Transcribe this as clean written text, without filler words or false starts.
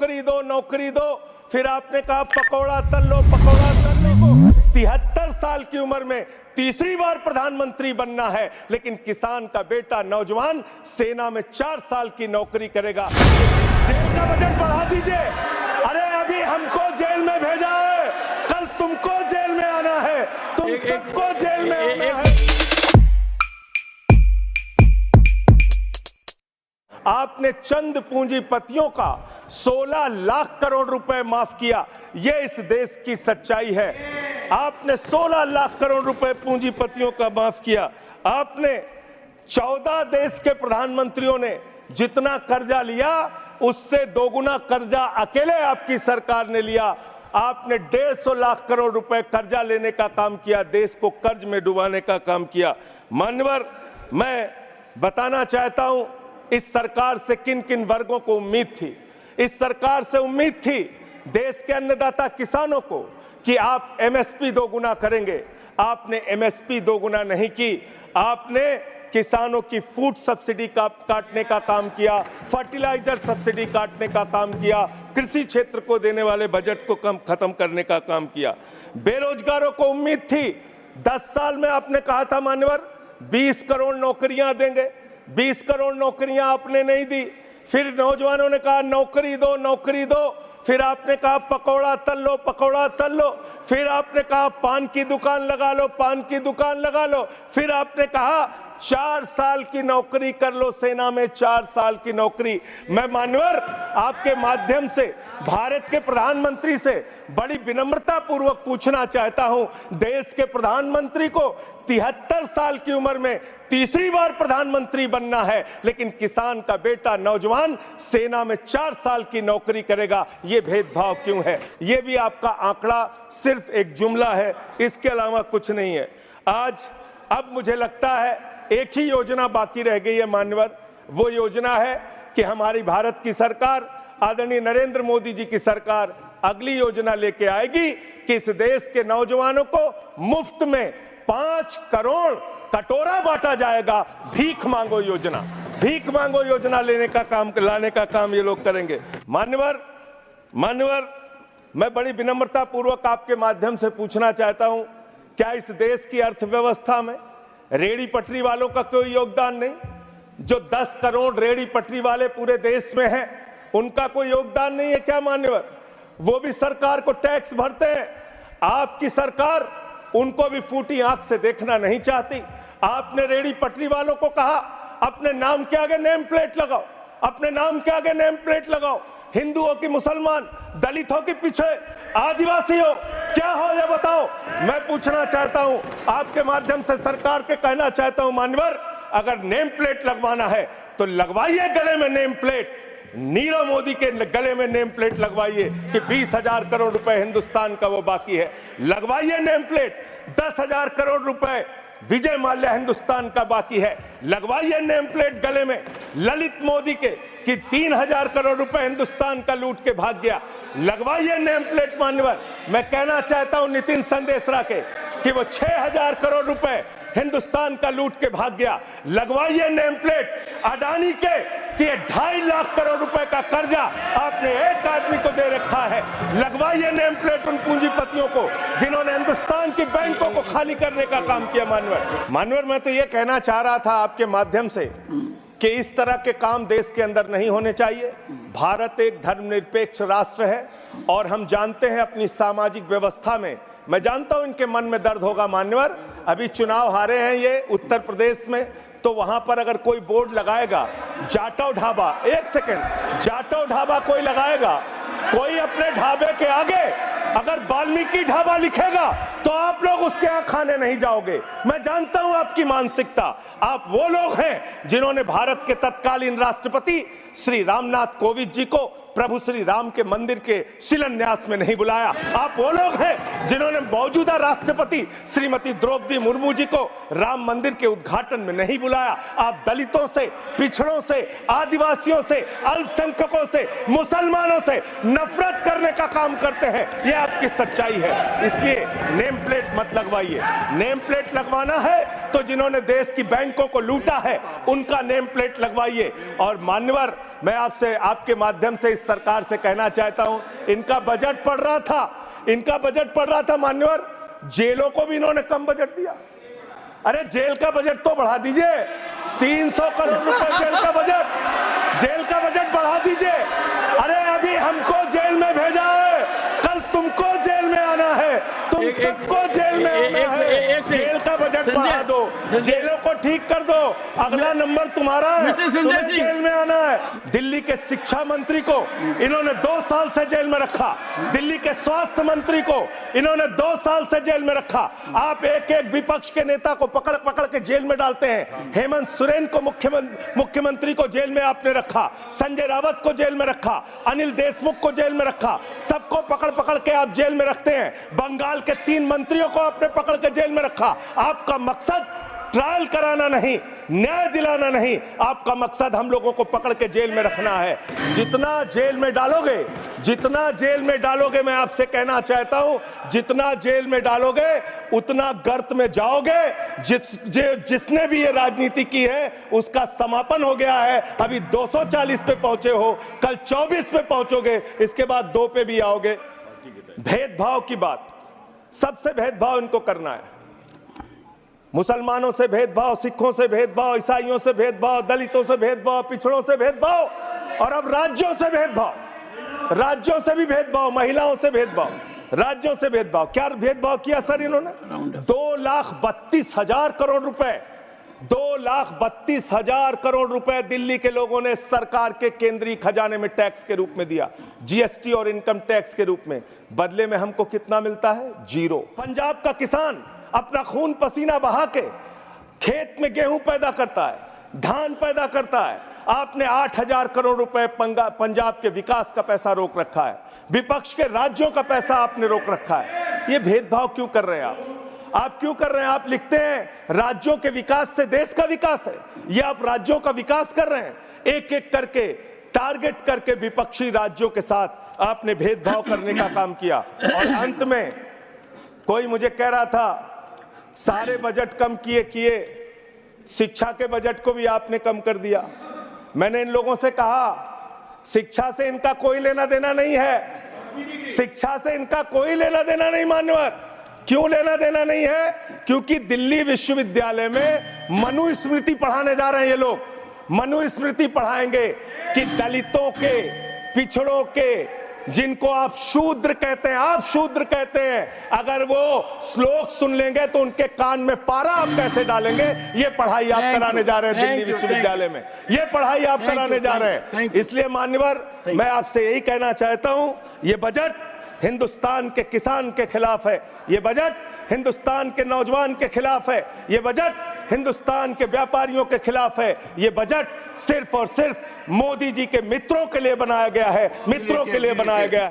नौकरी दो, फिर आपने कहा पकौड़ा तल लो, पकौड़ा तलने को 73 साल की उम्र में तीसरी बार प्रधानमंत्री बनना है, लेकिन किसान का बेटा नौजवान सेना में 4 साल की नौकरी करेगा। जेल का बजट बढ़ा दीजिए। अरे अभी हमको जेल में भेजा है, कल तुमको जेल में आना है, तुम सबको जेल में आना है। आपने चंद पूंजीपतियों का 16 लाख करोड़ रुपए माफ किया, यह इस देश की सच्चाई है। आपने 16 लाख करोड़ रुपए पूंजीपतियों का माफ किया। आपने 14 देश के प्रधानमंत्रियों ने जितना कर्जा लिया उससे दोगुना कर्जा अकेले आपकी सरकार ने लिया। आपने 150 लाख करोड़ रुपए कर्जा लेने का काम किया, देश को कर्ज में डुबाने का काम किया। मान्यवर, मैं बताना चाहता हूं इस सरकार से किन किन वर्गों को उम्मीद थी। इस सरकार से उम्मीद थी देश के अन्नदाता किसानों को कि आप एमएसपी दोगुना करेंगे। आपने एमएसपी दोगुना नहीं की, आपने किसानों की फूड सब्सिडी का काटने का काम किया, फर्टिलाइजर सब्सिडी काटने का काम किया, कृषि क्षेत्र को देने वाले बजट को खत्म करने का काम किया। बेरोजगारों को उम्मीद थी, 10 साल में आपने कहा था मान्यवर 20 करोड़ नौकरियां देंगे, 20 करोड़ नौकरियां आपने नहीं दी। फिर नौजवानों ने कहा नौकरी दो, फिर आपने कहा पकौड़ा तल लो, पकौड़ा तल लो। फिर आपने कहा पान की दुकान लगा लो, पान की दुकान लगा लो। फिर आपने कहा 4 साल की नौकरी कर लो, सेना में 4 साल की नौकरी। मैं मान्यवर आपके माध्यम से भारत के प्रधानमंत्री से बड़ी विनम्रता पूर्वक पूछना चाहता हूं, देश के प्रधानमंत्री को 73 साल की उम्र में तीसरी बार प्रधानमंत्री बनना है, लेकिन किसान का बेटा नौजवान सेना में 4 साल की नौकरी करेगा, यह भेदभाव क्यों है? यह भी आपका आंकड़ा सिर्फ एक जुमला है, इसके अलावा कुछ नहीं है। आज अब मुझे लगता है एक ही योजना बाकी रह गई है मान्यवर, वो योजना है कि हमारी भारत की सरकार, आदरणीय नरेंद्र मोदी जी की सरकार अगली योजना लेके आएगी कि इस देश के नौजवानों को मुफ्त में 5 करोड़ कटोरा बांटा जाएगा। भीख मांगो योजना, भीख मांगो योजना लाने का काम ये लोग करेंगे। मान्यवर, मैं बड़ी विनम्रता पूर्वक आपके माध्यम से पूछना चाहता हूं, क्या इस देश की अर्थव्यवस्था में रेहड़ी पटरी वालों का कोई योगदान नहीं? जो 10 करोड़ रेहड़ी पटरी वाले पूरे देश में हैं, उनका कोई योगदान नहीं है क्या मान्यवर? वो भी सरकार को टैक्स भरते हैं। आपकी सरकार उनको भी फूटी आंख से देखना नहीं चाहती। आपने रेहड़ी पटरी वालों को कहा अपने नाम के आगे नेम प्लेट लगाओ, अपने नाम के आगे नेम प्लेट लगाओ। हिंदुओं की, मुसलमान, दलितों के पीछे आदिवासी हो, क्या हो ये बताओ। मैं पूछना चाहता हूं आपके माध्यम से सरकार के कहना चाहता हूं मान्यवर, अगर नेम प्लेट लगवाना है तो लगवाइए गले में नेम प्लेट। नीरव मोदी के गले में नेम प्लेट लगवाइए कि 20,000 करोड़ रुपए हिंदुस्तान का वो बाकी है, लगवाइए नेम प्लेट। 10,000 करोड़ रुपए विजय माल्या हिंदुस्तान का बाकी है, लगवाइए नेम प्लेट गले में। ललित मोदी के कि 3,000 करोड़ रुपए हिंदुस्तान का लूट के भाग गया, लगवाइए नेम प्लेट मान्यवर। मैं कहना चाहता हूं नितिन संदेशरा के कि वो 6,000 करोड़ रुपए हिंदुस्तान का लूट के भाग गया, लगवाइए नेम प्लेट। अडानी के कि 2.5 लाख करोड़ रुपए का कर्जा आपने एक आदमी को दे रखा है, लगवाइए नेम प्लेट उन पूंजीपतियों को जिन्होंने हिंदुस्तान की बैंकों को खाली करने का काम किया। मान्यवर, मैं तो ये कहना चाह रहा था आपके माध्यम से कि इस तरह के काम देश के अंदर नहीं होने चाहिए। भारत एक धर्मनिरपेक्ष राष्ट्र है और हम जानते हैं अपनी सामाजिक व्यवस्था में, मैं जानता हूं इनके मन में दर्द होगा मान्यवर, अभी चुनाव हारे हैं ये उत्तर प्रदेश में, तो वहां पर अगर कोई बोर्ड लगाएगा जाटव ढाबा, एक सेकंड, जाटव ढाबा कोई लगाएगा, कोई अपने ढाबे के आगे अगर वाल्मीकि ढाबा लिखेगा तो आप लोग उसके यहां खाने नहीं जाओगे। मैं जानता हूं आपकी मानसिकता। आप वो लोग हैं जिन्होंने भारत के तत्कालीन राष्ट्रपति श्री रामनाथ कोविंद जी को प्रभु श्री राम के मंदिर के शिलान्यास में नहीं बुलाया। आप वो लोग हैं जिन्होंने मौजूदा राष्ट्रपति श्रीमती द्रौपदी मुर्मू जी को राम मंदिर के उद्घाटन में नहीं बुलाया। आप दलितों से, पिछड़ों से, आदिवासियों से, अल्पसंख्यकों से, मुसलमानों से नफरत करने का काम करते हैं, ये आपकी सच्चाई है। इसलिए नेम प्लेट मत लगवाइए। नेम प्लेट लगवाना है तो जिन्होंने देश की बैंकों को लूटा है उनका नेम प्लेट लगवाइए। और मान्यवर, मैं आपसे आपके माध्यम से इस सरकार से कहना चाहता हूं, इनका बजट पढ़ रहा था मान्यवर, जेलों को भी इन्होंने कम बजट दिया। अरे जेल का बजट तो बढ़ा दीजिए, 300 करोड़ रुपए जेल का बजट बढ़ा दीजिए। अरे अभी हमको जेल में भेजा है, कल तुमको जेल में आना है, तुम सबको जेल में आना है। जेल का बजट बढ़ा दो, जेलों को ठीक कर दो, अगला नंबर तुम्हारा है, तुम्हें जेल में आना है। दिल्ली के शिक्षा मंत्री को इन्होंने 2 साल से जेल में रखा, दिल्ली के स्वास्थ्य मंत्री को इन्होंने 2 साल से जेल में रखा। आप एक एक विपक्ष के नेता को पकड़ पकड़ के जेल में डालते हैं। हेमंत सोरेन को मुख्यमंत्री को जेल में आपने रखा, संजय रावत को जेल में रखा, अनिल देशमुख को जेल में रखा, सबको पकड़ पकड़ के आप जेल में रखते हैं। बंगाल के 3 मंत्रियों को आपने पकड़ के जेल में रखा। आपका मकसद ट्रायल कराना नहीं, न्याय दिलाना नहीं, आपका मकसद हम लोगों को पकड़ के जेल में रखना है। जितना जेल में डालोगे, मैं आपसे कहना चाहता हूं, जितना जेल में डालोगे उतना गर्त में जाओगे। जिसने भी ये राजनीति की है उसका समापन हो गया है। अभी 240 पे पहुंचे हो, कल 24 पे पहुंचोगे, इसके बाद 2 पे भी आओगे। भेदभाव की बात, सबसे भेदभाव इनको करना है। मुसलमानों से भेदभाव, सिखों से भेदभाव, ईसाइयों से भेदभाव, दलितों से भेदभाव, पिछड़ों से भेदभाव, और अब राज्यों से भेदभाव, राज्यों से भी भेदभाव, महिलाओं से भेदभाव, राज्यों से भेदभाव। क्या भेदभाव किया सर इन्होंने? 2,32,000 करोड़ रुपए, 2,32,000 करोड़ रुपए दिल्ली के लोगों ने सरकार के केंद्रीय खजाने में टैक्स के रूप में दिया, जीएसटी और इनकम टैक्स के रूप में। बदले में हमको कितना मिलता है? 0। पंजाब का किसान अपना खून पसीना बहा के खेत में गेहूं पैदा करता है, धान पैदा करता है। आपने 8,000 करोड़ रुपए पंजाब के विकास का पैसा रोक रखा है, विपक्ष के राज्यों का पैसा आपने रोक रखा है। ये भेदभाव क्यों कर रहे हैं आप क्यों कर रहे हैं? आप लिखते हैं राज्यों के विकास से देश का विकास है, ये आप राज्यों का विकास कर रहे हैं। एक एक करके टारगेट करके विपक्षी राज्यों के साथ आपने भेदभाव करने का काम किया। और अंत में कोई मुझे कह रहा था सारे बजट कम किए, शिक्षा के बजट को भी आपने कम कर दिया। मैंने इन लोगों से कहा शिक्षा से इनका कोई लेना देना नहीं है, शिक्षा से इनका कोई लेना देना नहीं मान्यवर। क्यों लेना देना नहीं है? क्योंकि दिल्ली विश्वविद्यालय में मनुस्मृति पढ़ाने जा रहे हैं ये लोग। मनुस्मृति पढ़ाएंगे कि दलितों के, पिछड़ों के, जिनको आप शूद्र कहते हैं, अगर वो श्लोक सुन लेंगे तो उनके कान में पारा आप कैसे डालेंगे? ये पढ़ाई आप कराने जा रहे हैं दिल्ली विश्वविद्यालय में, ये पढ़ाई आप कराने जा रहे हैं। इसलिए मान्यवर, मैं आपसे यही कहना चाहता हूं, ये बजट हिंदुस्तान के किसान के खिलाफ है, ये बजट हिंदुस्तान के नौजवान के खिलाफ है, ये बजट हिंदुस्तान के व्यापारियों के खिलाफ है। ये बजट सिर्फ और सिर्फ मोदी जी के मित्रों के लिए बनाया गया है, मित्रों के लिए बनाया गया है।